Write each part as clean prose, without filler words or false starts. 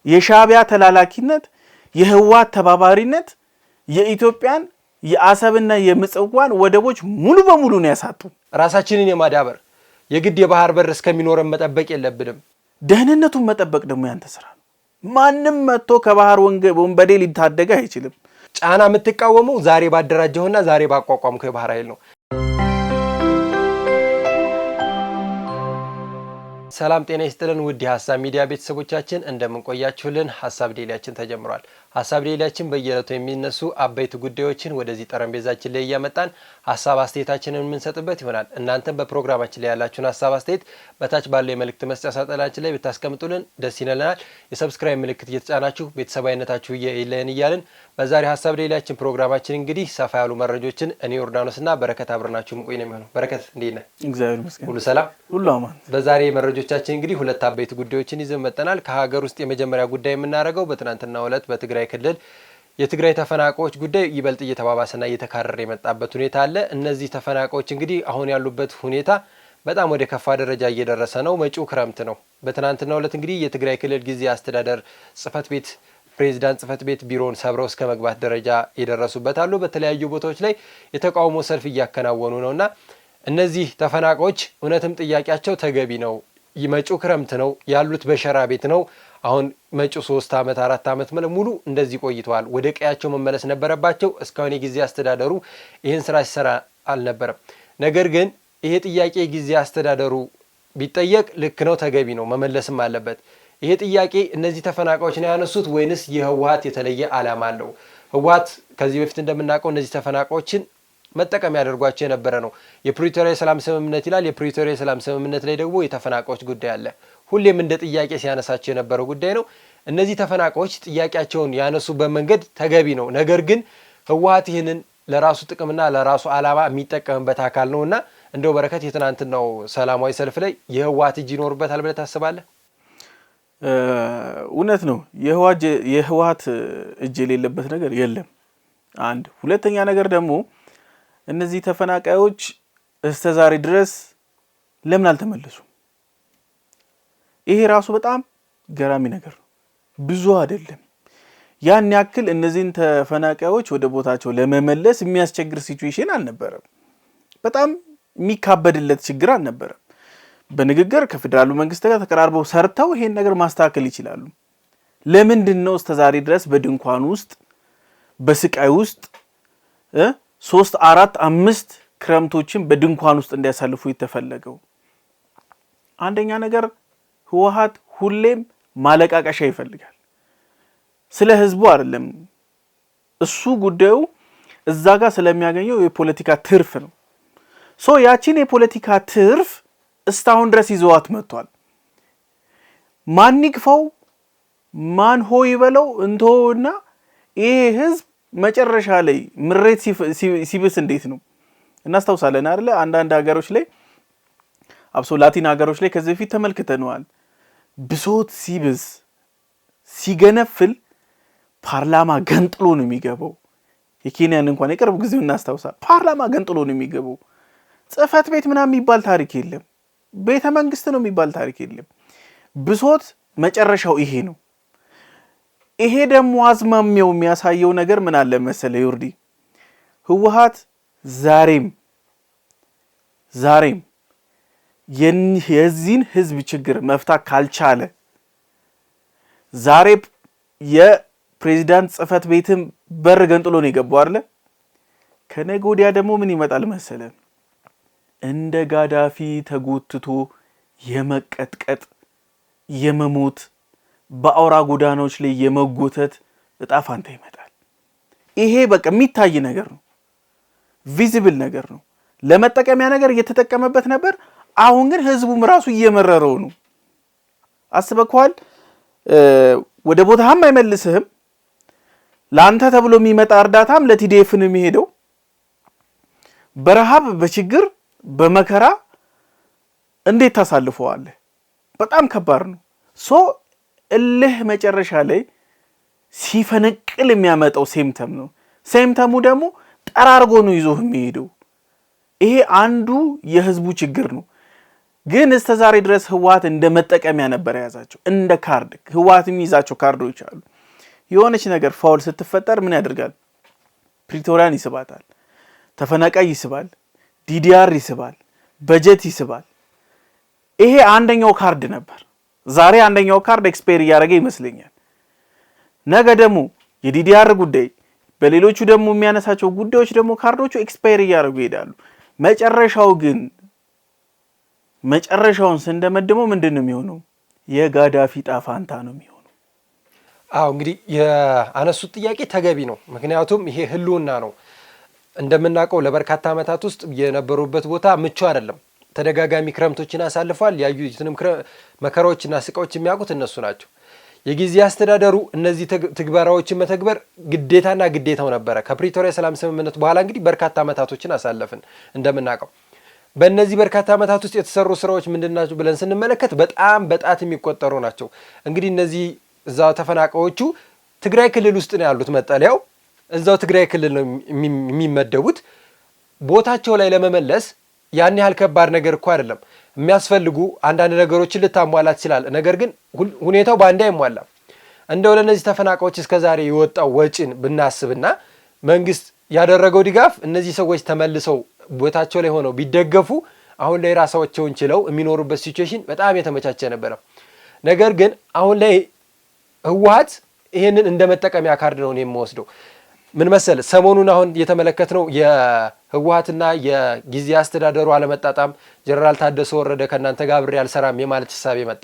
የሻዕቢያ ተላላኪነት የህወሓት ተባባሪነት የኢትዮጵያን የአሰብና የምጽዋን ወደቦች ሙሉ በሙሉ ነው ያሳጡ። ራሳችንን የማዳበር የግድ የባህር በር እስከሚኖረን መጠበቅ የለብንም። ደህንነቱን መጠበቅ ደግሞ ያንተ ስራ ነው። ማንም መጥቶ ከባህር ወንበዴ ሊታደጋ አይችልም። ጫና የምትቃወመው ዛሬ ባደራጀውና ዛሬ ባቋቋምከው የባህር ኃይል ነው። ሰላም ጤና ይስጥልን ውድ ሐሳብ ሚዲያ ቤተሰቦቻችን እንደምን ቆያችሁልን? ሐሳብ ዴሊያችን ተጀምሯል። ሐሳብ ዴሊያችን በየዕለቱ የሚነሱ አበይት ጉዳዮችን ወደዚህ ጠረጴዛችን ላይ እያመጣን ሐሳብ አስተያየታችንን የምንሰጥበት ይሆናል። እናንተም በፕሮግራማችን ላይ ያላችሁን ሐሳብ አስተያየት በታች ባለው የመልእክት መስጫ ሳጥናችን ላይ ብታስቀምጡልን ደስ ይለናል። የሰብስክራይብ ምልክት እየተጫናችሁ ቤተሰባዊነታችሁ ይለየን እያልን በዛሬ ሐሳብ ዴሊያችን ፕሮግራማችን እንግዲህ ሰፋ ያሉ መረጃዎችን እኔ ዮርዳኖስና በረከት አብረናችሁ እንቆይ ነው የሚሆነው። በረከት እንዴት ነህ? እግዚአብሔር ይመስገን ሁሉ ሰላም ሁሉ አማን። በዛሬ መረጃዎቻችን እንግዲህ ሁለት አበይት ጉዳዮችን ይዘን መጥተናል። ከሀገር ውስጥ የመጀመሪያ ጉዳይ የምናደርገው በትናንትናው ዕለት በትግራይ ክልል የትግራይ ተፈናቃዮች ጉዳይ ይበልጥ እየተባባሰና እየተካረረ የመጣበት ሁኔታ አለ። እነዚህ ተፈናቃዮች እንግዲህ አሁን ያሉበት ሁኔታ በጣም ወደ ከፋ ደረጃ እየደረሰ ነው። መጪው ክረምት ነው። በትናንትናው ዕለት እንግዲህ የትግራይ ክልል ጊዜያዊ አስተዳደር ጽህፈት ቤት ፕሬዝዳንት ጽህፈት ቤት ቢሮውን ሰብረው እስከ መግባት ደረጃ የደረሱበት አሉ። በተለያዩ ቦታዎች ላይ የተቃውሞ ሰልፍ እያከናወኑ ነውና እነዚህ ተፈናቃዮች እውነትም ጥያቄያቸው ተገቢ ነው። መጪው ክረምት ነው፣ ያሉት በሸራ ቤት ነው። አሁን መጪው 3 ዓመት 4 ዓመት ሙሉ እንደዚህ ቆይተዋል። ወደ ቀያቸው መመለስ ነበረባቸው። እስካሁን የጊዜ አስተዳደሩ ይህን ስራ ሲሰራ አልነበረም። ነገር ግን ይሄ ጥያቄ ጊዜ አስተዳደሩ ቢጠየቅ ልክ ነው፣ ተገቢ ነው፣ መመለስም አለበት። ይሄ ጥያቄ እነዚህ ተፈናቃዮች ነው ያነሱት ወይንስ የህወሓት የተለየ ዓላማ አለው? ህወሓት ከዚህ በፊት እንደምናውቀው እነዚህ ተፈናቃዮችን መጠቀም ያደርጓቸው የነበረ ነው። የፕሪቶሪያ የሰላም ስምምነት ይላል። የፕሪቶሪያ የሰላም ስምምነት ላይ ደግሞ የተፈናቃዮች ጉዳይ አለ። ሁሌም እንደ ጥያቄ ሲያነሳቸው የነበረው ጉዳይ ነው። እነዚህ ተፈናቃዮች ጥያቄያቸውን ያነሱበት መንገድ ተገቢ ነው። ነገር ግን ህወሓት ይህንን ለራሱ ጥቅምና ለራሱ ዓላማ የሚጠቀምበት አካል ነውና እንደው በረከት የትናንትናው ሰላማዊ ሰልፍ ላይ የህወሓት እጅ ይኖርበታል ብለህ ታስባለህ? እውነት ነው። የህወሓት እጅ የሌለበት ነገር የለም። አንድ ሁለተኛ ነገር ደግሞ እነዚህ ተፈናቃዮች እስከዛሬ ድረስ ለምን አልተመለሱም? ይሄ ራሱ በጣም ገራሚ ነገር ነው። ብዙ አይደለም ያን ያክል እነዚህን ተፈናቃዮች ወደ ቦታቸው ለመመለስ የሚያስቸግር ሲቹዌሽን አልነበረም። በጣም የሚካበድለት ችግር አልነበረም። በንግግር ከፌደራሉ መንግስት ጋር ተቀራርበው ሰርተው ይሄን ነገር ማስተካከል ይችላሉ። ለምንድን ነው እስከዛሬ ድረስ በድንኳን ውስጥ በስቃይ ውስጥ 3 4 5 ክረምቶችን በድንኳን ውስጥ እንዲያሳልፉ የተፈለገው? አንደኛ ነገር ህወሓት ሁሌም ማለቃቀሻ ይፈልጋል። ስለ ህዝቡ አይደለም። እሱ ጉዳዩ እዛ ጋር ስለሚያገኘው የፖለቲካ ትርፍ ነው። ያቺን የፖለቲካ ትርፍ እስካሁን ድረስ ይዘዋት መጥቷል። ማን ይግፋው ማን ሆይ በለው እንተውና ይሄ ህዝብ መጨረሻ ላይ ምሬት ሲብስ እንዴት ነው እናስታውሳለን አይደለ? አንዳንድ ሀገሮች ላይ አብሶ ላቲን ሀገሮች ላይ ከዚህ በፊት ተመልክተነዋል። ብሶት ሲብስ ሲገነፍል ፓርላማ ገንጥሎ ነው የሚገባው። የኬንያን እንኳን የቅርብ ጊዜው እናስታውሳ። ፓርላማ ገንጥሎ ነው የሚገባው። ጽህፈት ቤት ምናምን የሚባል ታሪክ የለም። ቤተ መንግስት ነው የሚባል ታሪክ የለም። ብሶት መጨረሻው ይሄ ነው። ይሄ ደግሞ አዝማሚያው የሚያሳየው ነገር ምን አለ መሰለ ዮርዲ፣ ህወሓት ዛሬም የዚህን ህዝብ ችግር መፍታት ካልቻለ ዛሬ የፕሬዝዳንት ጽህፈት ቤትም በር ገንጥሎ ነው የገባው አይደለ? ከነገ ወዲያ ደግሞ ምን ይመጣል መሰለ? እንደ ጋዳፊ ተጎትቶ የመቀጥቀጥ የመሞት በአውራ ጎዳናዎች ላይ የመጎተት እጣ ፋንታ ይመጣል። ይሄ በቃ የሚታይ ነገር ነው። ቪዚብል ነገር ነው። ለመጠቀሚያ ነገር እየተጠቀመበት ነበር። አሁን ግን ህዝቡም ራሱ እየመረረው ነው። አስበኳል። ወደ ቦታህም አይመልስህም። ላንተ ተብሎ የሚመጣ እርዳታም ለቲዲኤፍ ነው የሚሄደው። በረሃብ በችግር በመከራ እንዴት ታሳልፈዋለህ? በጣም ከባድ ነው። እልህ መጨረሻ ላይ ሲፈነቅል የሚያመጣው ሴምተም ነው። ሴምተሙ ደግሞ ጠራርጎ ነው ይዞህ የሚሄደው። ይሄ አንዱ የህዝቡ ችግር ነው። ግን እስከ ዛሬ ድረስ ህወሓት እንደ መጠቀሚያ ነበር የያዛቸው፣ እንደ ካርድ። ህወሓት የሚይዛቸው ካርዶች አሉ። የሆነች ነገር ፋውል ስትፈጠር ምን ያደርጋል? ፕሪቶሪያን ይስባታል፣ ተፈናቃይ ይስባል፣ ዲዲአር ይስባል፣ በጀት ይስባል። ይሄ አንደኛው ካርድ ነበር። ዛሬ አንደኛው ካርድ ኤክስፓየር እያደረገ ይመስለኛል። ነገ ደግሞ የዲዲአር ጉዳይ፣ በሌሎቹ ደግሞ የሚያነሳቸው ጉዳዮች ደግሞ ካርዶቹ ኤክስፓየር እያደረጉ ይሄዳሉ። መጨረሻውን ስንደመድመው ምንድን ነው የሚሆነው? የጋዳፊ ጣፋንታ ነው የሚሆነው። አዎ እንግዲህ የአነሱት ጥያቄ ተገቢ ነው። ምክንያቱም ይሄ ህልውና ነው። እንደምናውቀው ለበርካታ ዓመታት ውስጥ የነበሩበት ቦታ ምቹ አይደለም። ተደጋጋሚ ክረምቶችን አሳልፏል። ያዩትንም መከራዎችና ስቃዎች የሚያውቁት እነሱ ናቸው። የጊዜ አስተዳደሩ እነዚህ ትግበራዎችን መተግበር ግዴታና ግዴታው ነበረ። ከፕሪቶሪያ ሰላም ስምምነት በኋላ እንግዲህ በርካታ ዓመታቶችን አሳለፍን። እንደምናውቀው በእነዚህ በርካታ ዓመታት ውስጥ የተሰሩ ስራዎች ምንድናቸው ብለን ስንመለከት በጣም በጣት የሚቆጠሩ ናቸው። እንግዲህ እነዚህ እዛው ተፈናቃዮቹ ትግራይ ክልል ውስጥ ነው ያሉት። መጠለያው እዛው ትግራይ ክልል ነው የሚመደቡት። ቦታቸው ላይ ለመመለስ ያን ያህል ከባድ ነገር እኮ አይደለም። የሚያስፈልጉ አንዳንድ ነገሮችን ልታሟላ ትችላለህ። ነገር ግን ሁኔታው በአንድ አይሟላም። እንደው ለእነዚህ ተፈናቃዮች እስከዛሬ የወጣው ወጪን ብናስብና መንግስት ያደረገው ድጋፍ እነዚህ ሰዎች ተመልሰው ቦታቸው ላይ ሆነው ቢደገፉ አሁን ላይ ራሳቸውን ችለው የሚኖሩበት ሲቹዌሽን በጣም የተመቻቸ ነበረ። ነገር ግን አሁን ላይ ህወሓት ይሄንን እንደ መጠቀሚያ ካርድ ነው የሚወስደው። ምን መሰል ሰሞኑን አሁን የተመለከትነው የህወሓትና የጊዜ አስተዳደሩ አለመጣጣም፣ ጀነራል ታደሰ ወረደ ከእናንተ ጋር አብሬ አልሰራም የማለት ሐሳብ መጣ።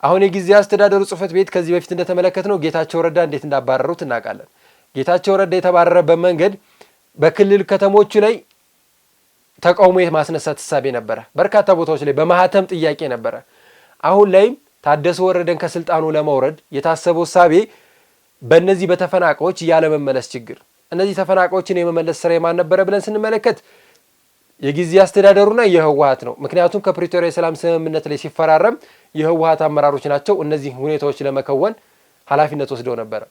አሁን የጊዜ አስተዳደሩ ጽህፈት ቤት ከዚህ በፊት እንደተመለከትነው ጌታቸው ረዳ እንዴት እንዳባረሩት እናውቃለን። ጌታቸው ረዳ የተባረረበት መንገድ በክልል ከተሞቹ ላይ ተቃውሞ የማስነሳት ሐሳብ ነበረ። በርካታ ቦታዎች ላይ በማህተም ጥያቄ ነበረ። አሁን ላይም ታደሰ ወረደን ከስልጣኑ ለማውረድ የታሰበው ሐሳቤ በእነዚህ በተፈናቃዮች ያለመመለስ ችግር፣ እነዚህ ተፈናቃዮችን የመመለስ ስራ የማን ነበረ ብለን ስንመለከት የጊዜ አስተዳደሩና የህወሓት ነው። ምክንያቱም ከፕሪቶሪያ የሰላም ስምምነት ላይ ሲፈራረም የህወሓት አመራሮች ናቸው እነዚህ ሁኔታዎች ለመከወን ኃላፊነት ወስደው ነበረ።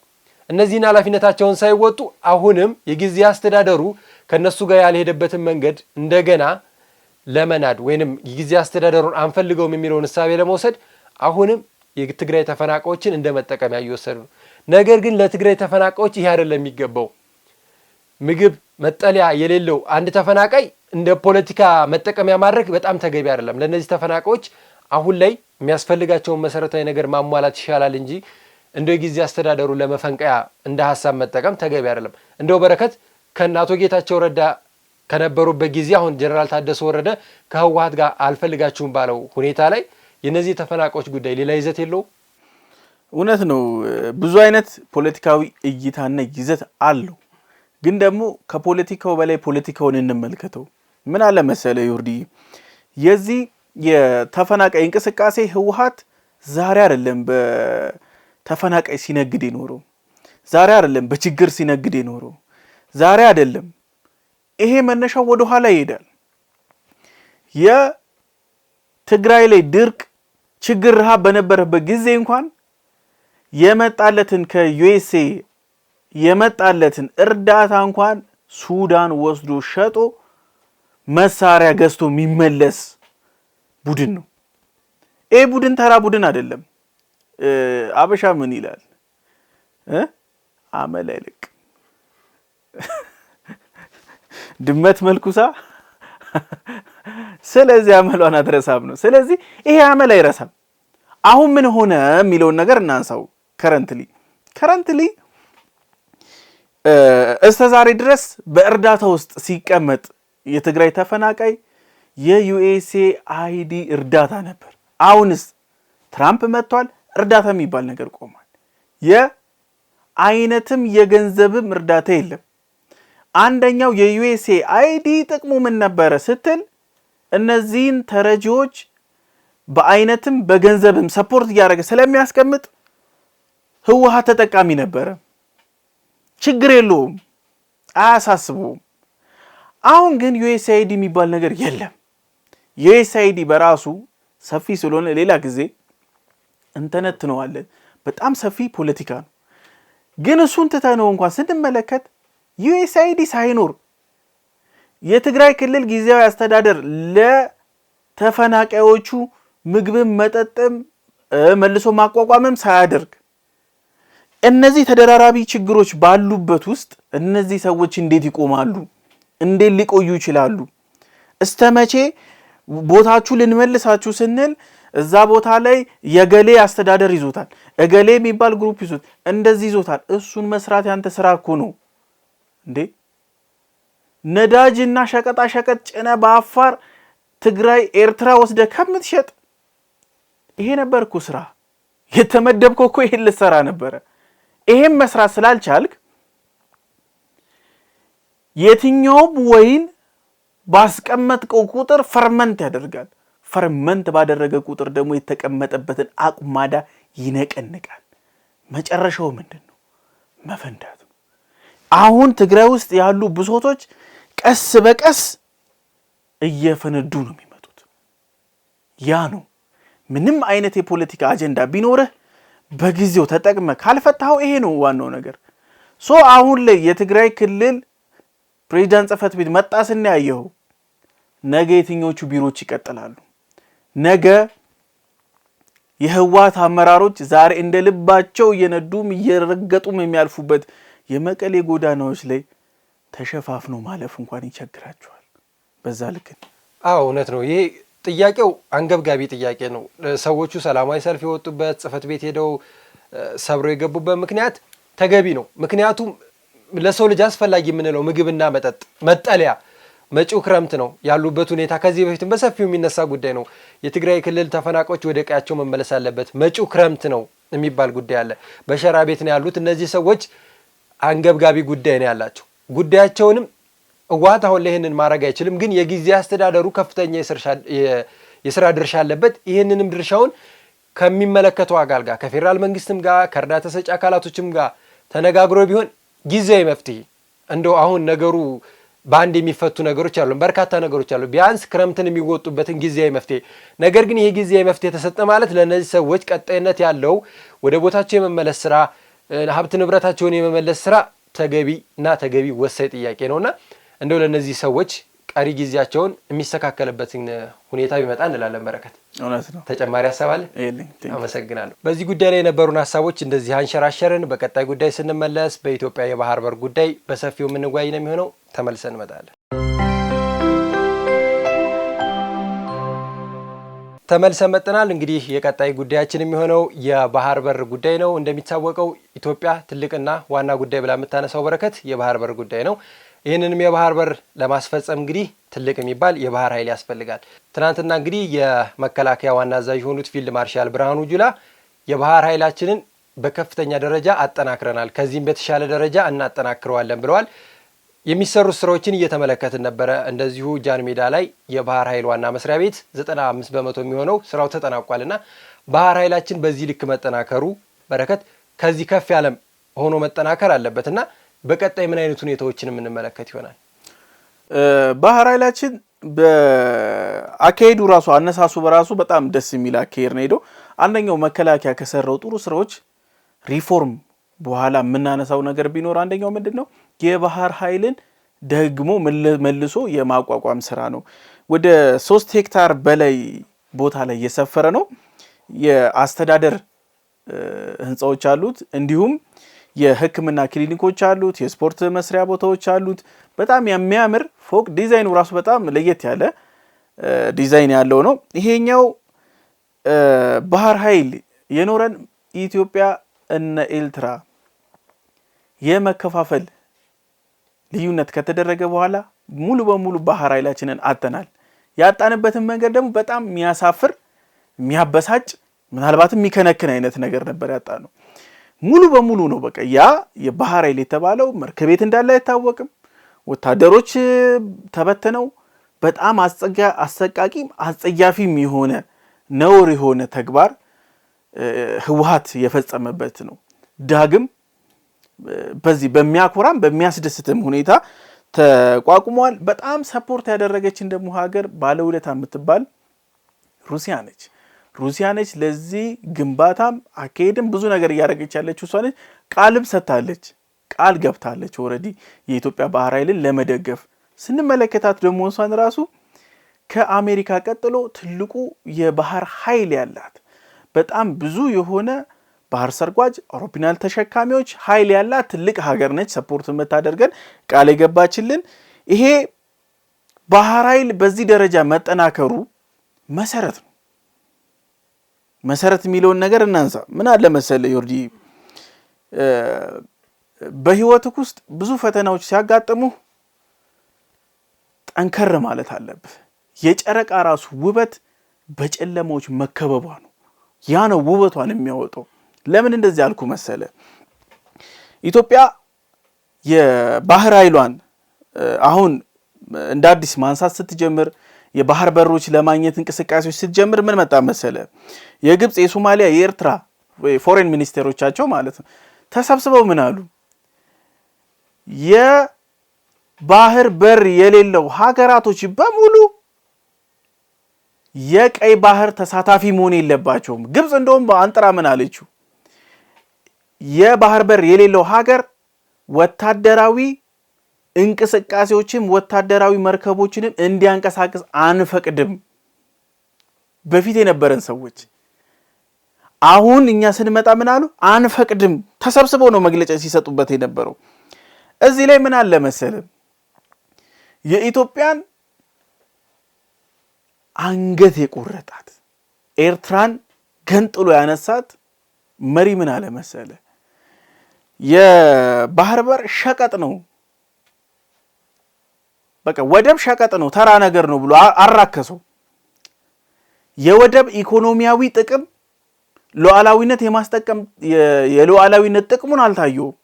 እነዚህን ኃላፊነታቸውን ሳይወጡ አሁንም የጊዜ አስተዳደሩ ከነሱ ጋር ያልሄደበትን መንገድ እንደገና ለመናድ ወይንም የጊዜ አስተዳደሩን አንፈልገውም የሚለውን እሳቤ ለመውሰድ አሁንም የትግራይ ተፈናቃዮችን እንደ መጠቀሚያ እየወሰዱ ነው። ነገር ግን ለትግራይ ተፈናቃዮች ይሄ አይደለም የሚገባው። ምግብ መጠለያ የሌለው አንድ ተፈናቃይ እንደ ፖለቲካ መጠቀሚያ ማድረግ በጣም ተገቢ አይደለም። ለእነዚህ ተፈናቃዮች አሁን ላይ የሚያስፈልጋቸውን መሰረታዊ ነገር ማሟላት ይሻላል እንጂ እንደ ጊዜ አስተዳደሩ ለመፈንቀያ እንደ ሐሳብ መጠቀም ተገቢ አይደለም። እንደው በረከት ከአቶ ጌታቸው ረዳ ከነበሩበት ጊዜ አሁን ጀነራል ታደሰ ወረደ ከህወሓት ጋር አልፈልጋችሁም ባለው ሁኔታ ላይ የነዚህ ተፈናቃዮች ጉዳይ ሌላ ይዘት የለው። እውነት ነው። ብዙ አይነት ፖለቲካዊ እይታና ይዘት አለው። ግን ደግሞ ከፖለቲካው በላይ ፖለቲካውን እንመልከተው። ምን አለ መሰለ ዮርዲ፣ የዚህ የተፈናቃይ እንቅስቃሴ ህወሓት ዛሬ አይደለም በተፈናቃይ ሲነግድ የኖረው፣ ዛሬ አይደለም በችግር ሲነግድ የኖረው፣ ዛሬ አይደለም። ይሄ መነሻው ወደ ኋላ ይሄዳል። የትግራይ ላይ ድርቅ፣ ችግር፣ ረሃብ በነበረበት ጊዜ እንኳን የመጣለትን ከዩኤስኤ የመጣለትን እርዳታ እንኳን ሱዳን ወስዶ ሸጦ መሳሪያ ገዝቶ የሚመለስ ቡድን ነው። ይሄ ቡድን ተራ ቡድን አይደለም። አበሻ ምን ይላል? አመል አይልቅ ድመት መልኩሳ። ስለዚህ አመሏን አትረሳም ነው። ስለዚህ ይሄ አመል አይረሳም። አሁን ምን ሆነ የሚለውን ነገር እናንሳው። ከረንትሊ እስከ ዛሬ ድረስ በእርዳታ ውስጥ ሲቀመጥ የትግራይ ተፈናቃይ የዩኤስኤአይዲ እርዳታ ነበር። አሁንስ ትራምፕ መጥቷል፣ እርዳታ የሚባል ነገር ቆሟል። የአይነትም የገንዘብም እርዳታ የለም። አንደኛው የዩኤስኤአይዲ ጥቅሙ ምን ነበረ ስትል እነዚህን ተረጂዎች በአይነትም በገንዘብም ሰፖርት እያደረገ ስለሚያስቀምጥ ህወሓት ተጠቃሚ ነበረ። ችግር የለውም፣ አያሳስበውም። አሁን ግን ዩኤስኤአይዲ የሚባል ነገር የለም። ዩኤስኤአይዲ በራሱ ሰፊ ስለሆነ ሌላ ጊዜ እንተነትነዋለን። በጣም ሰፊ ፖለቲካ ነው። ግን እሱን ትተነው እንኳን ስንመለከት ዩኤስኤአይዲ ሳይኖር የትግራይ ክልል ጊዜያዊ አስተዳደር ተፈናቃዮቹ ምግብም መጠጥም መልሶ ማቋቋምም ሳያደርግ እነዚህ ተደራራቢ ችግሮች ባሉበት ውስጥ እነዚህ ሰዎች እንዴት ይቆማሉ? እንዴት ሊቆዩ ይችላሉ? እስተመቼ ቦታችሁ ልንመልሳችሁ ስንል እዛ ቦታ ላይ የገሌ አስተዳደር ይዞታል፣ እገሌ የሚባል ግሩፕ ይዞት እንደዚህ ይዞታል። እሱን መስራት ያንተ ስራ እኮ ነው እንዴ? ነዳጅና ሸቀጣ ሸቀጥ ጭነ በአፋር ትግራይ ኤርትራ ወስደ ከምትሸጥ ይሄ ነበር እኮ ስራ የተመደብከው እኮ ይሄን ልትሰራ ነበረ። ይሄን መስራት ስላልቻልክ የትኛውም ወይን ባስቀመጥከው ቁጥር ፈርመንት ያደርጋል። ፈርመንት ባደረገ ቁጥር ደግሞ የተቀመጠበትን አቁማዳ ይነቀንቃል። መጨረሻው ምንድነው? መፈንዳት ነው። አሁን ትግራይ ውስጥ ያሉ ብሶቶች ቀስ በቀስ እየፈነዱ ነው የሚመጡት። ያ ነው ምንም አይነት የፖለቲካ አጀንዳ ቢኖርህ በጊዜው ተጠቅመ ካልፈታው ይሄ ነው ዋናው ነገር። አሁን ላይ የትግራይ ክልል ፕሬዝዳንት ጽህፈት ቤት መጣ ስናያየው ነገ የትኞቹ ቢሮዎች ይቀጥላሉ? ነገ የህዋት አመራሮች ዛሬ እንደ ልባቸው እየነዱም እየረገጡም የሚያልፉበት የመቀሌ ጎዳናዎች ላይ ተሸፋፍኖ ማለፍ እንኳን ይቸግራቸዋል። በዛ ልክ አዎ እውነት ነው። ይሄ ጥያቄው አንገብጋቢ ጥያቄ ነው። ሰዎቹ ሰላማዊ ሰልፍ የወጡበት ጽህፈት ቤት ሄደው ሰብረው የገቡበት ምክንያት ተገቢ ነው። ምክንያቱም ለሰው ልጅ አስፈላጊ የምንለው ምግብና መጠጥ፣ መጠለያ መጪው ክረምት ነው ያሉበት ሁኔታ ከዚህ በፊትም በሰፊው የሚነሳ ጉዳይ ነው። የትግራይ ክልል ተፈናቃዮች ወደ ቀያቸው መመለስ አለበት፣ መጪው ክረምት ነው የሚባል ጉዳይ አለ። በሸራ ቤት ነው ያሉት እነዚህ ሰዎች። አንገብጋቢ ጉዳይ ነው ያላቸው። ጉዳያቸውንም ህወሓት አሁን ላይ ይህንን ማድረግ አይችልም፣ ግን የጊዜ አስተዳደሩ ከፍተኛ የስራ ድርሻ አለበት። ይህንንም ድርሻውን ከሚመለከተው አካል ጋር ከፌዴራል መንግስትም ጋር ከእርዳታ ሰጪ አካላቶችም ጋር ተነጋግሮ ቢሆን ጊዜያዊ መፍትሄ እንደው አሁን ነገሩ በአንድ የሚፈቱ ነገሮች አሉ፣ በርካታ ነገሮች አሉ። ቢያንስ ክረምትን የሚወጡበትን ጊዜያዊ መፍትሄ። ነገር ግን ይሄ ጊዜያዊ መፍትሄ ተሰጠ ማለት ለእነዚህ ሰዎች ቀጣይነት ያለው ወደ ቦታቸው የመመለስ ስራ፣ ሀብት ንብረታቸውን የመመለስ ስራ ተገቢ ወሳኝ ጥያቄ ነውና እንደው ለእነዚህ ሰዎች ቀሪ ጊዜያቸውን የሚስተካከልበትን ሁኔታ ቢመጣ እንላለን። በረከት እውነት ነው። ተጨማሪ ሀሳብ አለ? አመሰግናለሁ። በዚህ ጉዳይ ላይ የነበሩን ሀሳቦች እንደዚህ አንሸራሸርን። በቀጣይ ጉዳይ ስንመለስ በኢትዮጵያ የባህር በር ጉዳይ በሰፊው የምንወያይ ነው የሚሆነው። ተመልሰን እንመጣለን። ተመልሰን መጥተናል። እንግዲህ የቀጣይ ጉዳያችን የሚሆነው የባህር በር ጉዳይ ነው። እንደሚታወቀው ኢትዮጵያ ትልቅና ዋና ጉዳይ ብላ የምታነሳው በረከት የባህር በር ጉዳይ ነው። ይህንንም የባህር በር ለማስፈጸም እንግዲህ ትልቅ የሚባል የባህር ኃይል ያስፈልጋል። ትናንትና እንግዲህ የመከላከያ ዋና አዛዥ የሆኑት ፊልድ ማርሻል ብርሃኑ ጁላ የባህር ኃይላችንን በከፍተኛ ደረጃ አጠናክረናል፣ ከዚህም በተሻለ ደረጃ እናጠናክረዋለን ብለዋል። የሚሰሩ ስራዎችን እየተመለከትን ነበረ። እንደዚሁ ጃን ሜዳ ላይ የባህር ኃይል ዋና መስሪያ ቤት 95 በመቶ የሚሆነው ስራው ተጠናቋልና ባህር ኃይላችን በዚህ ልክ መጠናከሩ በረከት ከዚህ ከፍ ያለ ሆኖ መጠናከር አለበትና በቀጣይ ምን አይነት ሁኔታዎችን የምንመለከት ይሆናል? ባህር ኃይላችን በአካሄዱ ራሱ አነሳሱ በራሱ በጣም ደስ የሚል አካሄድ ነው ሄዶ አንደኛው መከላከያ ከሰራው ጥሩ ስራዎች ሪፎርም በኋላ የምናነሳው ነገር ቢኖር አንደኛው ምንድነው የባህር ኃይልን ደግሞ መልሶ የማቋቋም ስራ ነው። ወደ 3 ሄክታር በላይ ቦታ ላይ የሰፈረ ነው። የአስተዳደር ህንጻዎች አሉት፣ እንዲሁም የሕክምና ክሊኒኮች አሉት፣ የስፖርት መስሪያ ቦታዎች አሉት። በጣም የሚያምር ፎቅ ዲዛይኑ ራሱ በጣም ለየት ያለ ዲዛይን ያለው ነው። ይሄኛው ባህር ኃይል የኖረን ኢትዮጵያ እና ኤርትራ የመከፋፈል ልዩነት ከተደረገ በኋላ ሙሉ በሙሉ ባህር ኃይላችንን አጥተናል። ያጣንበትን መንገድ ደግሞ በጣም የሚያሳፍር የሚያበሳጭ ምናልባትም የሚከነክን አይነት ነገር ነበር ያጣነው። ሙሉ በሙሉ ነው በቃ ያ የባህር ኃይል የተባለው መርከብ ቤት እንዳለ አይታወቅም። ወታደሮች ተበተነው በጣም አሰቃቂ አጸያፊም የሆነ ነውር የሆነ ተግባር ህወሓት የፈጸመበት ነው። ዳግም በዚህ በሚያኮራም በሚያስደስትም ሁኔታ ተቋቁሟል። በጣም ሰፖርት ያደረገችን ደግሞ ሀገር ባለውለታ የምትባል ሩሲያ ነች። ለዚህ ግንባታም አካሄድም ብዙ ነገር እያደረገች ያለች እሷ ነች። ቃልም ሰጥታለች፣ ቃል ገብታለች ኦልሬዲ የኢትዮጵያ ባህር ኃይልን ለመደገፍ። ስንመለከታት ደግሞ እሷን ራሱ ከአሜሪካ ቀጥሎ ትልቁ የባህር ኃይል ያላት በጣም ብዙ የሆነ ባህር ሰርጓጅ አውሮፕላን ተሸካሚዎች ኃይል ያላት ትልቅ ሀገር ነች። ሰፖርት የምታደርገን ቃል የገባችልን ይሄ ባህር ኃይል በዚህ ደረጃ መጠናከሩ መሰረት ነው። መሰረት የሚለውን ነገር እናንሳ። ምን አለ መሰለ ዮርዲ፣ በህይወትህ ውስጥ ብዙ ፈተናዎች ሲያጋጥሙ ጠንከር ማለት አለብህ። የጨረቃ ራሱ ውበት በጨለማዎች መከበቧ ነው። ያ ነው ውበቷን የሚያወጣው። ለምን እንደዚህ አልኩ መሰለ? ኢትዮጵያ የባህር ኃይሏን አሁን እንደ አዲስ ማንሳት ስትጀምር፣ የባህር በሮች ለማግኘት እንቅስቃሴዎች ስትጀምር ምን መጣ መሰለ? የግብጽ፣ የሶማሊያ፣ የኤርትራ ፎሬን ሚኒስቴሮቻቸው ማለት ነው ተሰብስበው ምን አሉ? የባህር በር የሌለው ሀገራቶች በሙሉ የቀይ ባህር ተሳታፊ መሆን የለባቸውም። ግብጽ እንደውም በአንጥራ ምን አለችው? የባህር በር የሌለው ሀገር ወታደራዊ እንቅስቃሴዎችም ወታደራዊ መርከቦችንም እንዲያንቀሳቅስ አንፈቅድም። በፊት የነበረን ሰዎች አሁን እኛ ስንመጣ ምን አሉ? አንፈቅድም። ተሰብስበው ነው መግለጫ ሲሰጡበት የነበረው። እዚህ ላይ ምን አለ መሰለ? የኢትዮጵያን አንገት የቆረጣት ኤርትራን ገንጥሎ ያነሳት መሪ ምን አለ መሰለ? የባህር በር ሸቀጥ ነው፣ በቃ ወደብ ሸቀጥ ነው፣ ተራ ነገር ነው ብሎ አራከሰው። የወደብ ኢኮኖሚያዊ ጥቅም ሉዓላዊነት የማስጠቀም የሉዓላዊነት ጥቅሙን አልታየውም።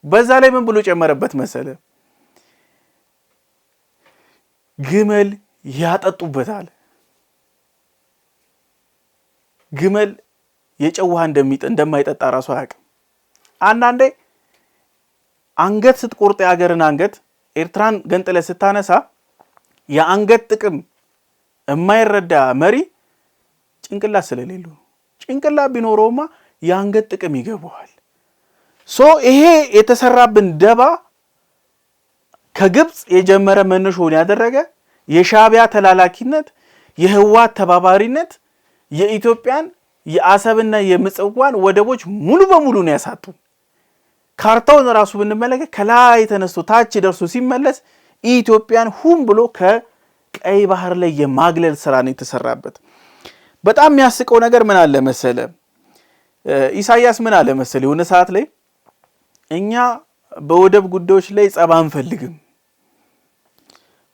በዛ ላይ ምን ብሎ ጨመረበት መሰለ? ግመል ያጠጡበታል። ግመል የጨው ውሃ እንደማይጠጣ ራሱ አያውቅም። አንዳንዴ አንገት ስትቆርጥ የሀገርን አንገት ኤርትራን ገንጥለ ስታነሳ የአንገት ጥቅም የማይረዳ መሪ ጭንቅላት ስለሌለው፣ ጭንቅላት ቢኖረውማ የአንገት ጥቅም ይገባዋል። ይሄ የተሰራብን ደባ ከግብጽ የጀመረ መነሾውን ያደረገ የሻዕቢያ ተላላኪነት፣ የህወሓት ተባባሪነት የኢትዮጵያን የአሰብና የምጽዋን ወደቦች ሙሉ በሙሉ ነው ያሳጡን። ካርታውን ራሱ ብንመለከት ከላይ ተነስቶ ታች ደርሶ ሲመለስ ኢትዮጵያን ሁም ብሎ ከቀይ ባህር ላይ የማግለል ስራ ነው የተሰራበት። በጣም የሚያስቀው ነገር ምን አለ መሰለ? ኢሳያስ ምን አለ መሰለ? የሆነ ሰዓት ላይ እኛ በወደብ ጉዳዮች ላይ ጸብ አንፈልግም፣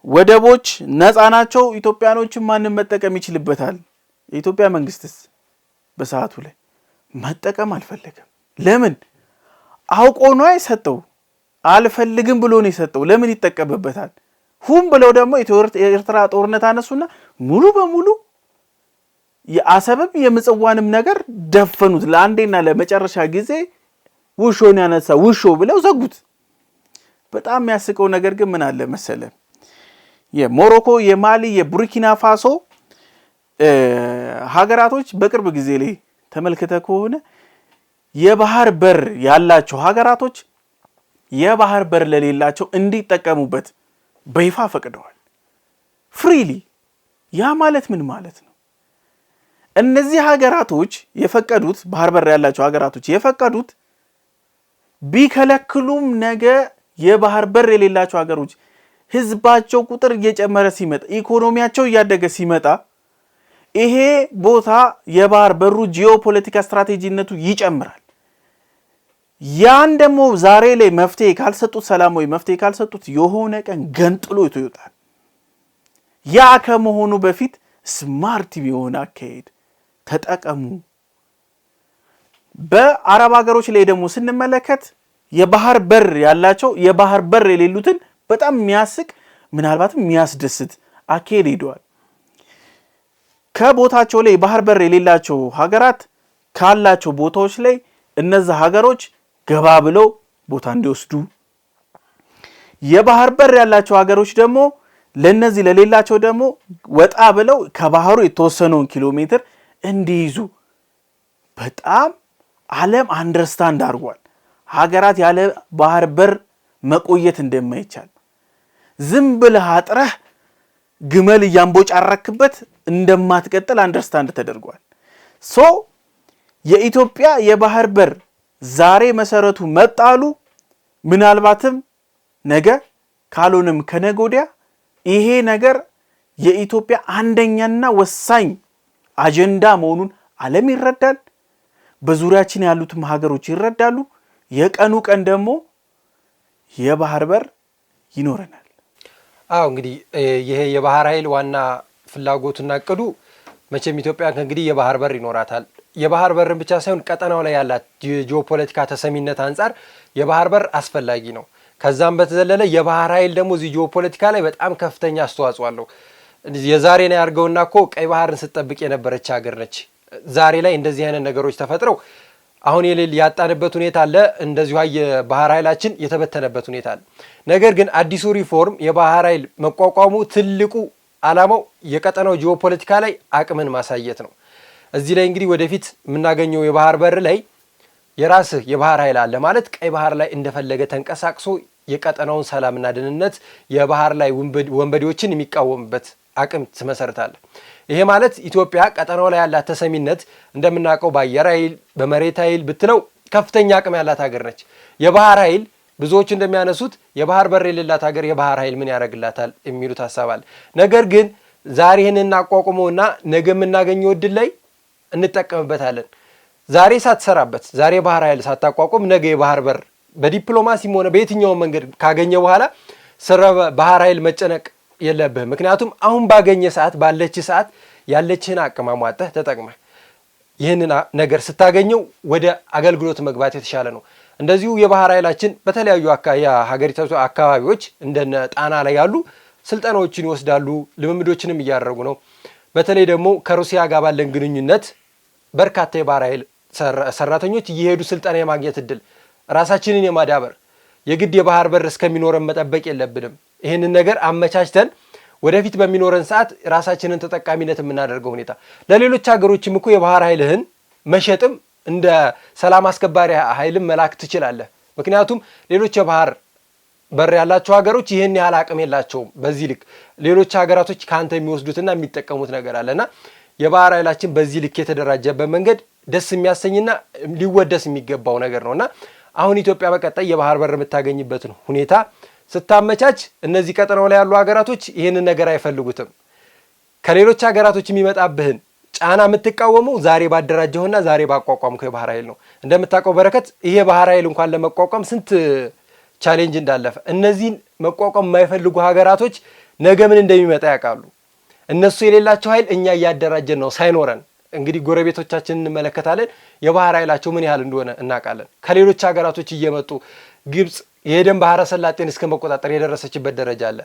ወደቦች ነፃ ናቸው፣ ኢትዮጵያኖችን ማንም መጠቀም ይችልበታል። የኢትዮጵያ መንግስትስ በሰዓቱ ላይ መጠቀም አልፈለገም። ለምን? አውቆ ነው የሰጠው። አልፈልግም ብሎ ነው የሰጠው። ለምን ይጠቀምበታል? ሁም ብለው ደግሞ የኤርትራ ጦርነት አነሱና ሙሉ በሙሉ የአሰብም የምጽዋንም ነገር ደፈኑት። ለአንዴና ለመጨረሻ ጊዜ ውሾን ያነሳ ውሾ ብለው ዘጉት። በጣም የሚያስቀው ነገር ግን ምን አለ መሰለ? የሞሮኮ፣ የማሊ፣ የቡርኪና ፋሶ ሀገራቶች በቅርብ ጊዜ ላይ ተመልክተ ከሆነ የባህር በር ያላቸው ሀገራቶች የባህር በር ለሌላቸው እንዲጠቀሙበት በይፋ ፈቅደዋል። ፍሪሊ። ያ ማለት ምን ማለት ነው? እነዚህ ሀገራቶች የፈቀዱት ባህር በር ያላቸው ሀገራቶች የፈቀዱት ቢከለክሉም ነገ የባህር በር የሌላቸው ሀገሮች ህዝባቸው ቁጥር እየጨመረ ሲመጣ፣ ኢኮኖሚያቸው እያደገ ሲመጣ ይሄ ቦታ የባህር በሩ ጂኦፖለቲካ ስትራቴጂነቱ ይጨምራል። ያን ደግሞ ዛሬ ላይ መፍትሄ ካልሰጡት፣ ሰላማዊ መፍትሄ ካልሰጡት የሆነ ቀን ገንጥሎ ይወጣል። ያ ከመሆኑ በፊት ስማርት የሆነ አካሄድ ተጠቀሙ። በአረብ ሀገሮች ላይ ደግሞ ስንመለከት የባህር በር ያላቸው የባህር በር የሌሉትን በጣም የሚያስቅ ምናልባትም የሚያስደስት አካሄድ ሄደዋል። ከቦታቸው ላይ ባህር በር የሌላቸው ሀገራት ካላቸው ቦታዎች ላይ እነዛ ሀገሮች ገባ ብለው ቦታ እንዲወስዱ፣ የባህር በር ያላቸው ሀገሮች ደግሞ ለነዚህ ለሌላቸው ደግሞ ወጣ ብለው ከባህሩ የተወሰነውን ኪሎ ሜትር እንዲይዙ በጣም ዓለም አንደርስታንድ አድርጓል። ሀገራት ያለ ባህር በር መቆየት እንደማይቻል ዝም ብለህ አጥረህ ግመል እያንቦጫረክበት እንደማትቀጥል አንደርስታንድ ተደርጓል። ሶ የኢትዮጵያ የባህር በር ዛሬ መሰረቱ መጣሉ ምናልባትም ነገ ካልሆነም ከነገ ወዲያ ይሄ ነገር የኢትዮጵያ አንደኛና ወሳኝ አጀንዳ መሆኑን ዓለም ይረዳል። በዙሪያችን ያሉትም ሀገሮች ይረዳሉ። የቀኑ ቀን ደግሞ የባህር በር ይኖረናል። እንግዲህ ይሄ የባህር ኃይል ዋና ፍላጎቱና እቅዱ መቼም ኢትዮጵያ ከእንግዲህ የባህር በር ይኖራታል። የባህር በርን ብቻ ሳይሆን ቀጠናው ላይ ያላት ጂኦፖለቲካ ተሰሚነት አንጻር የባህር በር አስፈላጊ ነው። ከዛም በተዘለለ የባህር ኃይል ደግሞ እዚህ ጂኦፖለቲካ ላይ በጣም ከፍተኛ አስተዋጽኦ አለው። የዛሬ ነው ያርገውና እኮ ቀይ ባህርን ስትጠብቅ የነበረች ሀገር ነች። ዛሬ ላይ እንደዚህ አይነት ነገሮች ተፈጥረው አሁን የሌል ያጣንበት ሁኔታ አለ። እንደዚሁ የባህር ኃይላችን የተበተነበት ሁኔታ አለ። ነገር ግን አዲሱ ሪፎርም የባህር ኃይል መቋቋሙ ትልቁ ዓላማው የቀጠናው ጂኦፖለቲካ ላይ አቅምን ማሳየት ነው። እዚህ ላይ እንግዲህ ወደፊት የምናገኘው የባህር በር ላይ የራስህ የባህር ኃይል አለ ማለት ቀይ ባህር ላይ እንደፈለገ ተንቀሳቅሶ የቀጠናውን ሰላምና ደህንነት የባህር ላይ ወንበዴዎችን የሚቃወምበት አቅም ትመሰርታለህ። ይሄ ማለት ኢትዮጵያ ቀጠናው ላይ ያላት ተሰሚነት እንደምናውቀው በአየር ኃይል በመሬት ኃይል ብትለው ከፍተኛ አቅም ያላት ሀገር ነች። የባህር ኃይል ብዙዎች እንደሚያነሱት የባህር በር የሌላት ሀገር የባህር ኃይል ምን ያደርግላታል የሚሉት ሀሳብ አለ። ነገር ግን ዛሬ ይህን እናቋቁመውና ነገ የምናገኘው እድል ላይ እንጠቀምበታለን። ዛሬ ሳትሰራበት ዛሬ ባህር ኃይል ሳታቋቁም ነገ የባህር በር በዲፕሎማሲም ሆነ በየትኛውም መንገድ ካገኘ በኋላ ስለ ባህር ኃይል መጨነቅ የለብህም። ምክንያቱም አሁን ባገኘ ሰዓት ባለች ሰዓት ያለችህን አቅም አሟጠህ ተጠቅመህ ይህንን ነገር ስታገኘው ወደ አገልግሎት መግባት የተሻለ ነው። እንደዚሁ የባህር ኃይላችን በተለያዩ የሀገሪቱ አካባቢዎች እንደነ ጣና ላይ ያሉ ስልጠናዎችን ይወስዳሉ፣ ልምምዶችንም እያደረጉ ነው። በተለይ ደግሞ ከሩሲያ ጋር ባለን ግንኙነት በርካታ የባህር ኃይል ሰራተኞች እየሄዱ ስልጠና የማግኘት እድል ራሳችንን የማዳበር የግድ የባህር በር እስከሚኖረን መጠበቅ የለብንም። ይህንን ነገር አመቻችተን ወደፊት በሚኖረን ሰዓት ራሳችንን ተጠቃሚነት የምናደርገው ሁኔታ ለሌሎች ሀገሮችም እኮ የባህር ኃይልህን መሸጥም እንደ ሰላም አስከባሪ ኃይልም መላክ ትችላለህ። ምክንያቱም ሌሎች የባህር በር ያላቸው ሀገሮች ይህን ያህል አቅም የላቸውም። በዚህ ልክ ሌሎች ሀገራቶች ከአንተ የሚወስዱትና የሚጠቀሙት ነገር አለና የባህር ኃይላችን በዚህ ልክ የተደራጀበት መንገድ ደስ የሚያሰኝና ሊወደስ የሚገባው ነገር ነውና አሁን ኢትዮጵያ በቀጣይ የባህር በር የምታገኝበትን ሁኔታ ስታመቻች እነዚህ ቀጠናው ላይ ያሉ ሀገራቶች ይህንን ነገር አይፈልጉትም። ከሌሎች ሀገራቶች የሚመጣብህን ጫና የምትቃወመው ዛሬ ባደራጀውና ዛሬ ባቋቋምከው የባህር ኃይል ነው። እንደምታውቀው በረከት ይሄ ባህር ኃይል እንኳን ለመቋቋም ስንት ቻሌንጅ እንዳለፈ እነዚህን መቋቋም የማይፈልጉ ሀገራቶች ነገ ምን እንደሚመጣ ያውቃሉ። እነሱ የሌላቸው ኃይል እኛ እያደራጀን ነው ሳይኖረን። እንግዲህ ጎረቤቶቻችን እንመለከታለን፣ የባህር ኃይላቸው ምን ያህል እንደሆነ እናውቃለን። ከሌሎች ሀገራቶች እየመጡ ግብጽ የኤደን ባህረ ሰላጤን እስከ መቆጣጠር የደረሰችበት ደረጃ አለ።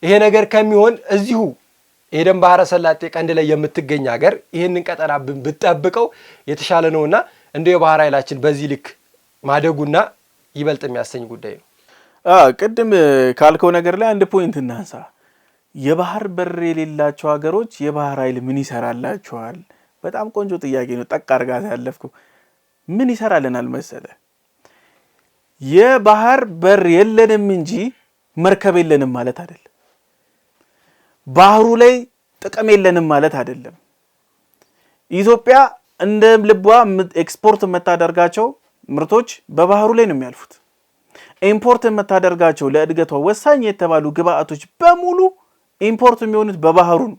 ይሄ ነገር ከሚሆን እዚሁ የኤደን ባህረ ሰላጤ ቀንድ ላይ የምትገኝ ሀገር ይህንን ቀጠና ብትጠብቀው የተሻለ ነውና እንደው የባህር ኃይላችን በዚህ ልክ ማደጉና ይበልጥ የሚያሰኝ ጉዳይ ነው። ቅድም ካልከው ነገር ላይ አንድ ፖይንት እናንሳ። የባህር በር የሌላቸው ሀገሮች የባህር ኃይል ምን ይሰራላቸዋል? በጣም ቆንጆ ጥያቄ ነው። ጠቅ አድርጋ ያለፍኩ ምን ይሰራልናል መሰለ? የባህር በር የለንም እንጂ መርከብ የለንም ማለት አይደለም። ባህሩ ላይ ጥቅም የለንም ማለት አይደለም። ኢትዮጵያ እንደ ልቧ ኤክስፖርት የምታደርጋቸው ምርቶች በባህሩ ላይ ነው የሚያልፉት። ኢምፖርት የምታደርጋቸው ለእድገቷ ወሳኝ የተባሉ ግብአቶች በሙሉ ኢምፖርት የሚሆኑት በባህሩ ነው።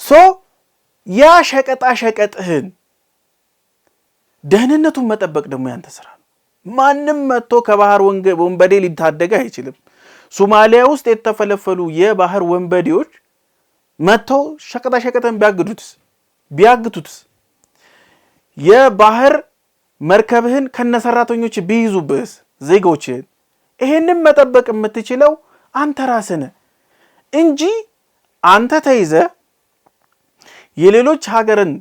ሶ ያ ሸቀጣ ሸቀጥህን ደህንነቱን መጠበቅ ደግሞ ያንተ ስራ ነው። ማንም መጥቶ ከባህር ወንበዴ ሊታደገ አይችልም። ሶማሊያ ውስጥ የተፈለፈሉ የባህር ወንበዴዎች መጥተው ሸቀጣ ሸቀጥን ቢያግቱትስ የባህር መርከብህን ከነሰራተኞች ቢይዙብህስ ዜጎችህን? ይሄንን መጠበቅ የምትችለው አንተ ራስህ ነህ እንጂ አንተ ተይዘ የሌሎች ሀገርን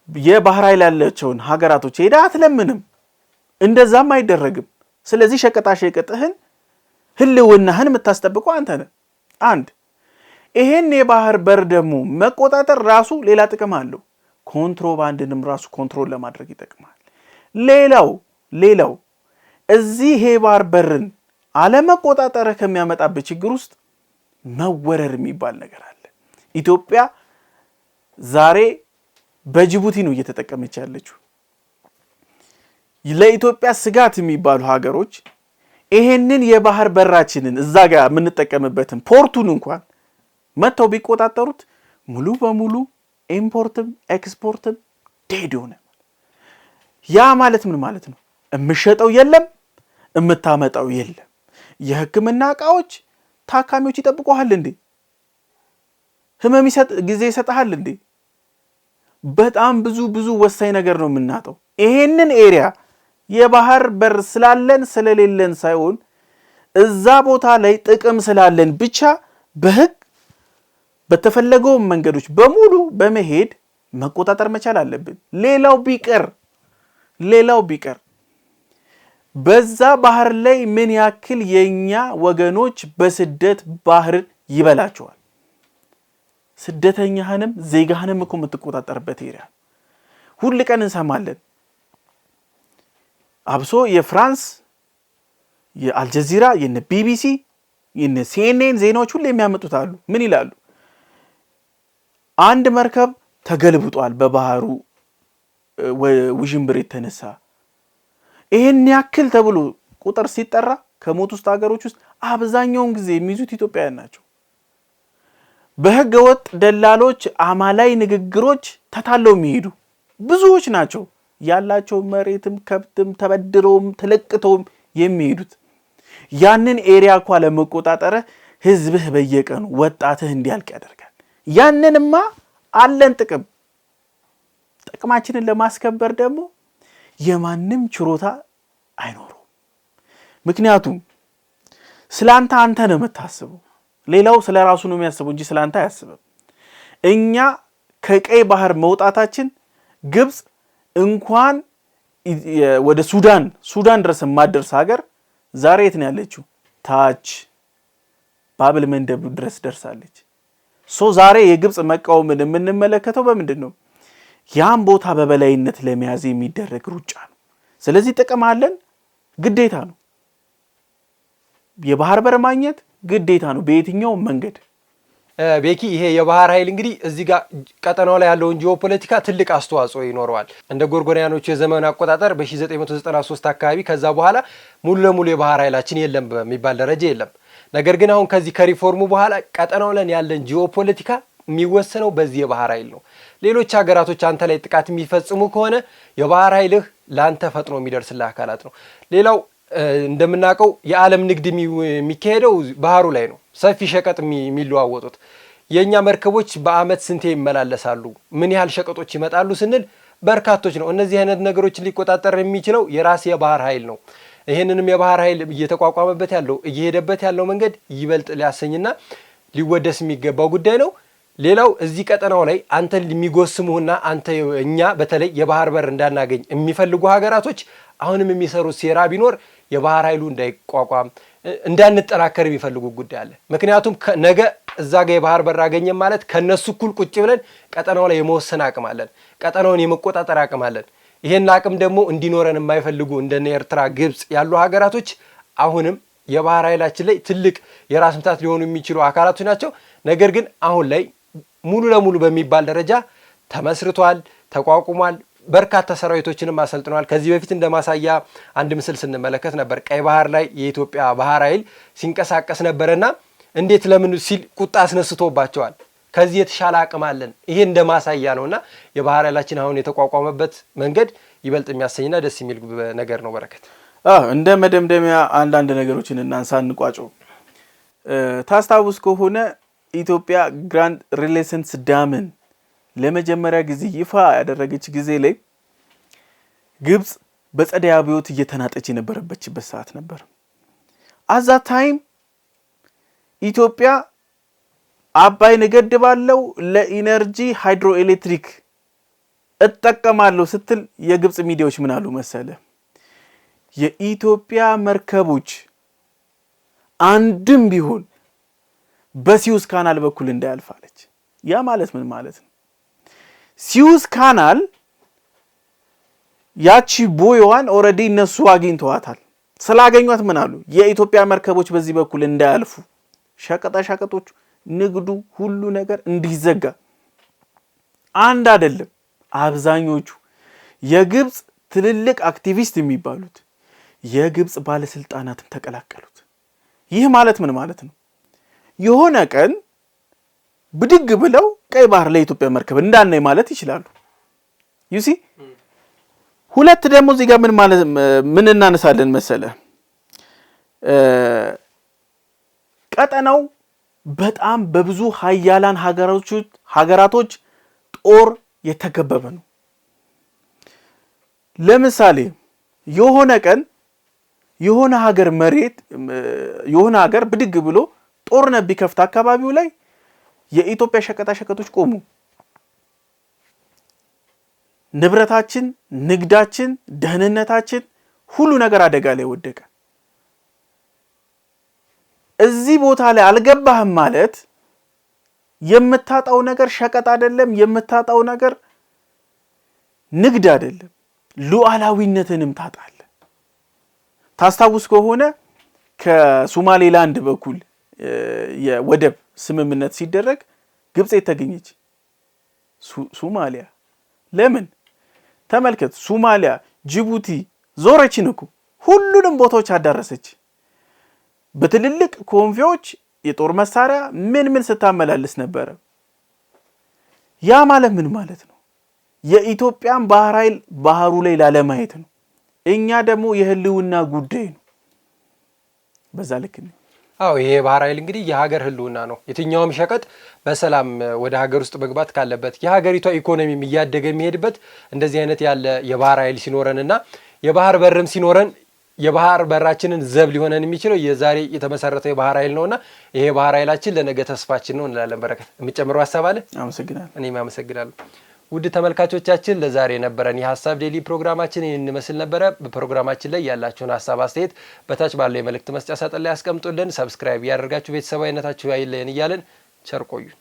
የባህር ኃይል ያላቸውን ሀገራቶች ሄዳ አትለምንም። እንደዛም አይደረግም። ስለዚህ ሸቀጣ ሸቀጥህን ህልውናህን የምታስጠብቀው አንተ ነህ። አንድ ይሄን የባህር በር ደግሞ መቆጣጠር ራሱ ሌላ ጥቅም አለው። ኮንትሮባንድንም ራሱ ኮንትሮል ለማድረግ ይጠቅማል። ሌላው እዚህ የባህር በርን አለመቆጣጠር ከሚያመጣበት ችግር ውስጥ መወረር የሚባል ነገር አለ። ኢትዮጵያ ዛሬ በጅቡቲ ነው እየተጠቀመች ያለችው። ለኢትዮጵያ ስጋት የሚባሉ ሀገሮች ይሄንን የባህር በራችንን እዛ ጋር የምንጠቀምበትን ፖርቱን እንኳን መተው ቢቆጣጠሩት ሙሉ በሙሉ ኢምፖርትም ኤክስፖርትም ዴድ ሆነ። ያ ማለት ምን ማለት ነው? የምሸጠው የለም፣ የምታመጣው የለም። የሕክምና እቃዎች ታካሚዎች ይጠብቁሃል እንዴ? ህመም ጊዜ ይሰጣል እንዴ? በጣም ብዙ ወሳኝ ነገር ነው የምናጣው። ይሄንን ኤሪያ የባህር በር ስላለን ስለሌለን ሳይሆን እዛ ቦታ ላይ ጥቅም ስላለን ብቻ በህግ በተፈለገው መንገዶች በሙሉ በመሄድ መቆጣጠር መቻል አለብን። ሌላው ቢቀር በዛ ባህር ላይ ምን ያክል የኛ ወገኖች በስደት ባህር ይበላቸዋል። ስደተኛህንም ዜጋህንም እኮ የምትቆጣጠርበት ኤሪያ ሁሉ ቀን እንሰማለን። አብሶ የፍራንስ የአልጀዚራ የነ ቢቢሲ የነ ሲኤንኤን ዜናዎች ሁሉ የሚያመጡት አሉ። ምን ይላሉ? አንድ መርከብ ተገልብጧል በባህሩ ውዥንብር የተነሳ። ይሄን ያክል ተብሎ ቁጥር ሲጠራ ከሞት ውስጥ ሀገሮች ውስጥ አብዛኛውን ጊዜ የሚይዙት ኢትዮጵያውያን ናቸው። በህገ ወጥ ደላሎች አማላይ ንግግሮች ተታለው የሚሄዱ ብዙዎች ናቸው። ያላቸው መሬትም ከብትም ተበድረውም ተለቅተውም የሚሄዱት ያንን ኤሪያ እንኳን ለመቆጣጠር ህዝብህ በየቀኑ ወጣትህ እንዲያልቅ ያደርጋል። ያንንማ አለን ጥቅማችንን ለማስከበር ደግሞ የማንም ችሮታ አይኖረው። ምክንያቱም ስላንተ አንተ ነው የምታስበው፣ ሌላው ስለ ራሱ ነው የሚያስበው እንጂ ስላንተ አያስብም። እኛ ከቀይ ባህር መውጣታችን ግብጽ እንኳን ወደ ሱዳን ድረስ የማደርስ ሀገር ዛሬ የት ነው ያለችው? ታች ባብል መንደብ ድረስ ደርሳለች። ዛሬ የግብጽ መቃወምን የምንመለከተው በምንድን ነው? ያን ቦታ በበላይነት ለመያዝ የሚደረግ ሩጫ ነው። ስለዚህ ጥቅም አለን፣ ግዴታ ነው። የባህር በር ማግኘት ግዴታ ነው በየትኛውም መንገድ። ቤኪ ይሄ የባህር ኃይል እንግዲህ እዚህ ጋር ቀጠናው ላይ ያለውን ጂኦፖለቲካ ትልቅ አስተዋጽኦ ይኖረዋል። እንደ ጎርጎሪያኖቹ የዘመን አቆጣጠር በ1993 አካባቢ ከዛ በኋላ ሙሉ ለሙሉ የባህር ኃይላችን የለም በሚባል ደረጃ የለም። ነገር ግን አሁን ከዚህ ከሪፎርሙ በኋላ ቀጠናው ላይ ያለን ጂኦፖለቲካ የሚወሰነው በዚህ የባህር ኃይል ነው። ሌሎች ሀገራቶች አንተ ላይ ጥቃት የሚፈጽሙ ከሆነ የባህር ኃይልህ ለአንተ ፈጥኖ የሚደርስልህ አካላት ነው። ሌላው እንደምናውቀው የዓለም ንግድ የሚካሄደው ባህሩ ላይ ነው። ሰፊ ሸቀጥ የሚለዋወጡት የኛ መርከቦች በአመት ስንቴ ይመላለሳሉ፣ ምን ያህል ሸቀጦች ይመጣሉ ስንል በርካቶች ነው። እነዚህ አይነት ነገሮችን ሊቆጣጠር የሚችለው የራስ የባህር ኃይል ነው። ይሄንንም የባህር ኃይል እየተቋቋመበት ያለው እየሄደበት ያለው መንገድ ይበልጥ ሊያሰኝና ሊወደስ የሚገባው ጉዳይ ነው። ሌላው እዚህ ቀጠናው ላይ አንተ የሚጎስሙና አንተ እኛ በተለይ የባህር በር እንዳናገኝ የሚፈልጉ ሀገራቶች አሁንም የሚሰሩት ሴራ ቢኖር የባህር ኃይሉ እንዳይቋቋም እንዳንጠናከር የሚፈልጉ ጉዳይ አለ። ምክንያቱም ነገ እዛ ጋር የባህር በር አገኘን ማለት ከነሱ እኩል ቁጭ ብለን ቀጠናው ላይ የመወሰን አቅም አለን፣ ቀጠናውን የመቆጣጠር አቅም አለን። ይሄን አቅም ደግሞ እንዲኖረን የማይፈልጉ እንደነ ኤርትራ፣ ግብጽ ያሉ ሀገራቶች አሁንም የባህር ኃይላችን ላይ ትልቅ የራስ ምታት ሊሆኑ የሚችሉ አካላቶች ናቸው። ነገር ግን አሁን ላይ ሙሉ ለሙሉ በሚባል ደረጃ ተመስርቷል፣ ተቋቁሟል። በርካታ ሰራዊቶችንም አሰልጥነዋል። ከዚህ በፊት እንደማሳያ አንድ ምስል ስንመለከት ነበር። ቀይ ባህር ላይ የኢትዮጵያ ባህር ኃይል ሲንቀሳቀስ ነበርና እንዴት ለምን ሲል ቁጣ አስነስቶባቸዋል። ከዚህ የተሻለ አቅም አለን። ይሄ እንደማሳያ ነውና የባህር ኃይላችን አሁን የተቋቋመበት መንገድ ይበልጥ የሚያሰኝና ደስ የሚል ነገር ነው። በረከት እንደ መደምደሚያ አንዳንድ ነገሮችን እናንሳ፣ እንቋጨው። ታስታውስ ከሆነ ኢትዮጵያ ግራንድ ሪሌሰንስ ዳምን ለመጀመሪያ ጊዜ ይፋ ያደረገች ጊዜ ላይ ግብጽ በጸደይ አብዮት እየተናጠች የነበረበችበት ሰዓት ነበር። አዛ ታይም ኢትዮጵያ አባይን እገድባለሁ ለኢነርጂ ሃይድሮ ኤሌክትሪክ እጠቀማለሁ ስትል የግብጽ ሚዲያዎች ምን አሉ መሰለ? የኢትዮጵያ መርከቦች አንድም ቢሆን በሲዩዝ ካናል በኩል እንዳያልፋለች። ያ ማለት ምን ማለት ነው? ሲዩዝ ካናል ያቺ ቦይዋን ኦሬዲ እነሱ አግኝተዋታል። ስላገኟት ምን አሉ? የኢትዮጵያ መርከቦች በዚህ በኩል እንዳያልፉ ሸቀጣ ሸቀጦቹ፣ ንግዱ፣ ሁሉ ነገር እንዲዘጋ አንድ አይደለም አብዛኞቹ የግብፅ ትልልቅ አክቲቪስት የሚባሉት የግብፅ ባለስልጣናትን ተቀላቀሉት። ይህ ማለት ምን ማለት ነው? የሆነ ቀን ብድግ ብለው ቀይ ባህር ለኢትዮጵያ መርከብ እንዳናይ ማለት ይችላሉ። ዩሲ ሁለት ደግሞ እዚህ ጋር ምን እናነሳለን መሰለ? ቀጠናው በጣም በብዙ ሀያላን ሀገራቶች ጦር የተከበበ ነው። ለምሳሌ የሆነ ቀን የሆነ ሀገር ብድግ ብሎ ጦርነት ቢከፍት አካባቢው ላይ የኢትዮጵያ ሸቀጣ ሸቀጦች ቆሙ። ንብረታችን፣ ንግዳችን፣ ደህንነታችን ሁሉ ነገር አደጋ ላይ ወደቀ። እዚህ ቦታ ላይ አልገባህም ማለት የምታጣው ነገር ሸቀጥ አይደለም፣ የምታጣው ነገር ንግድ አይደለም፣ ሉዓላዊነትንም ታጣለህ። ታስታውስ ከሆነ ከሶማሌላንድ በኩል የወደብ ስምምነት ሲደረግ ግብጽ የተገኘች ሶማሊያ ለምን ተመልከት፣ ሶማሊያ ጅቡቲ ዞረችን እኮ ሁሉንም ቦታዎች አዳረሰች። በትልልቅ ኮንቮዮች የጦር መሳሪያ ምን ስታመላልስ ነበረ። ያ ማለት ምን ማለት ነው? የኢትዮጵያን ባህር ኃይል ባህሩ ላይ ላለማየት ነው። እኛ ደግሞ የህልውና ጉዳይ ነው። በዛ ልክ ነው። አዎ ይሄ ባህር ኃይል እንግዲህ የሀገር ህልውና ነው። የትኛውም ሸቀጥ በሰላም ወደ ሀገር ውስጥ መግባት ካለበት የሀገሪቷ ኢኮኖሚም እያደገ የሚሄድበት እንደዚህ አይነት ያለ የባህር ኃይል ሲኖረንና የባህር በርም ሲኖረን የባህር በራችንን ዘብ ሊሆነን የሚችለው የዛሬ የተመሰረተው የባህር ኃይል ነውና ይሄ ባህር ኃይላችን ለነገ ተስፋችን ነው እንላለን። በረከት የሚጨምረው ሐሳብ አለ? አመሰግናለሁ። እኔም አመሰግናለሁ። ውድ ተመልካቾቻችን ለዛሬ የነበረን የሐሳብ ዴሊ ፕሮግራማችን ይህን መስል ነበረ። በፕሮግራማችን ላይ ያላችሁን ሐሳብ አስተያየት በታች ባለው የመልእክት መስጫ ሳጥን ላይ አስቀምጡልን። ሰብስክራይብ ያደርጋችሁ ቤተሰባዊነታችሁ አይለየን እያልን ቸር ቆዩን።